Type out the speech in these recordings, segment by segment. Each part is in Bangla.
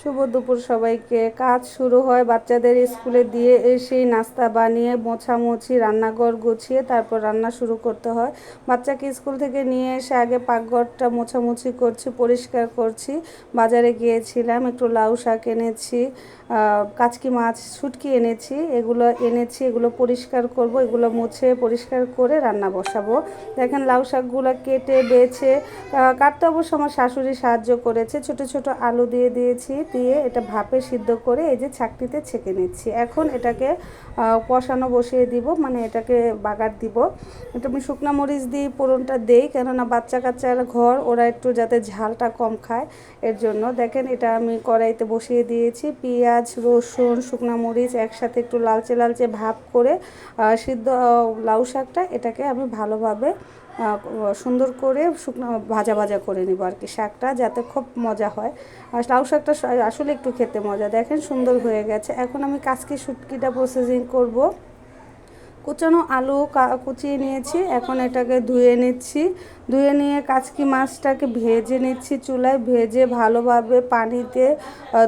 শুভ দুপুর সবাইকে। কাজ শুরু হয় বাচ্চাদের স্কুলে দিয়ে এসেই নাস্তা বানিয়ে মোছামুছি রান্নাঘর গুছিয়ে তারপর রান্না শুরু করতে হয়। বাচ্চাকে স্কুল থেকে নিয়ে এসে আগে পাকঘরটা মোছামুছি করছি, পরিষ্কার করছি। বাজারে গিয়েছিলাম, একটু লাউ শাক এনেছি, কাচকি মাছ শুটকি এনেছি, এগুলো পরিষ্কার করব, এগুলো মুছে পরিষ্কার করে রান্না বসাবো। দেখেন লাউ শাকগুলো কেটে বেছে কাটতে অবশ্য আমার শাশুড়ি সাহায্য করেছে। ছোট ছোট আলু দিয়ে দিয়েছি, দিয়ে এটা ভাপে সিদ্ধ করে এই যে ছাঁকনিতে ছেঁকে নিচ্ছি। এখন এটাকে কষানো বসিয়ে দিব, মানে এটাকে বাগার দিব। এটা আমি শুকনো মরিচ দিয়ে পোড়নটা দেই, কেননা বাচ্চা কাচ্চার ঘর, ওরা একটু যাতে ঝালটা কম খায় এর জন্য। দেখেন এটা আমি কড়াইতে বসিয়ে দিয়েছি, পেঁয়াজ রসুন শুকনো মরিচ একসাথে একটু লালচে লালচে ভাপ করে সিদ্ধ লাউ শাকটা এটাকে আমি ভালোভাবে সুন্দর করে শুকনো ভাজা ভাজা করে নিব আর কি, শাকটা যাতে খুব মজা হয়। আর লাউ শাকটা আসলে একটু খেতে মজা। দেখেন সুন্দর হয়ে গেছে। এখন আমি কাচকি শুটকিটা প্রসেসিং করব। কুচানো আলু কুচিয়ে নিয়েছি, এখন এটাকে ধুয়ে নিচ্ছি। ধুয়ে নিয়ে কাচকি মাছটাকে ভেজে নিচ্ছি চুলায়, ভেজে ভালোভাবে পানিতে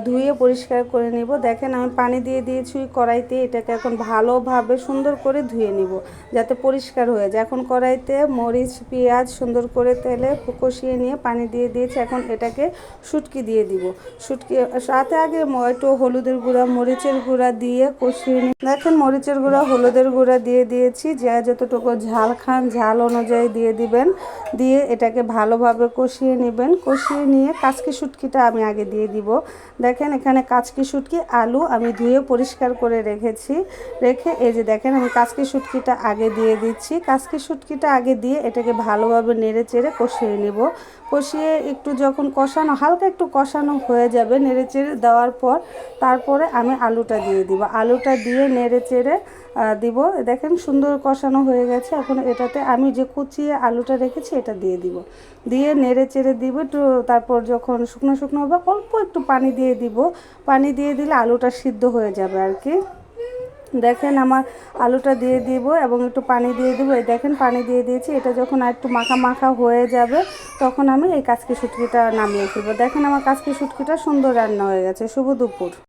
ধুয়ে পরিষ্কার করে নিব। দেখেন আমি পানি দিয়ে দিয়েছি কড়াইতে, এটাকে এখন ভালোভাবে সুন্দর করে ধুয়ে নিব যাতে পরিষ্কার হয়ে যায়। এখন কড়াইতে মরিচ পেঁয়াজ সুন্দর করে তেলে কষিয়ে নিয়ে পানি দিয়ে দিয়েছি। এখন এটাকে শুটকি দিয়ে দিব। শুটকি সাথে আগে একটু হলুদের গুঁড়া মরিচের গুঁড়া দিয়ে কষিয়ে নিই। দেখেন মরিচের গুঁড়া হলুদের গুঁড়া দিয়ে দিয়েছি, যা যতটুকু ঝাল খান ঝাল অনুযায়ী দিয়ে দিবেন। দিয়ে এটাকে ভালোভাবে কষিয়ে নেবেন। কষিয়ে নিয়ে কাচকি শুটকিটা আমি আগে দিয়ে দিব। দেখেন এখানে কাচকি শুটকি আলু আমি ধুয়ে পরিষ্কার করে রেখেছি। রেখে এই যে দেখেন আমি কাচকি শুটকিটা আগে দিয়ে দিচ্ছি। কাচকি শুটকিটা আগে দিয়ে এটাকে ভালোভাবে নেড়ে চেড়ে কষিয়ে নেব। কষিয়ে একটু যখন কষানো হালকা একটু কষানো হয়ে যাবে, নেড়ে চেড়ে দেওয়ার পর তারপরে আমি আলুটা দিয়ে দিব। আলুটা দিয়ে নেড়ে চেড়ে দিব। দেখেন সুন্দর কষানো হয়ে গেছে। এখন এটাতে আমি যে কুচিয়ে আলুটা রেখেছি এটা দিয়ে দিব। দিয়ে নেড়ে চেড়ে দিব একটু। তারপর যখন শুকনো শুকনো হবে অল্প একটু পানি দিয়ে দিব। পানি দিয়ে দিলে আলুটা সিদ্ধ হয়ে যাবে আর কি। দেখেন আমার আলুটা দিয়ে দিব এবং একটু পানি দিয়ে দিব। এই দেখেন পানি দিয়ে দিয়েছি। এটা যখন আর একটু মাখা মাখা হয়ে যাবে তখন আমি এই কাচকি শুটকিটা নামিয়ে ফেলবো। দেখেন আমার কাচকি শুটকিটা সুন্দর রান্না হয়ে গেছে। শুভ দুপুর।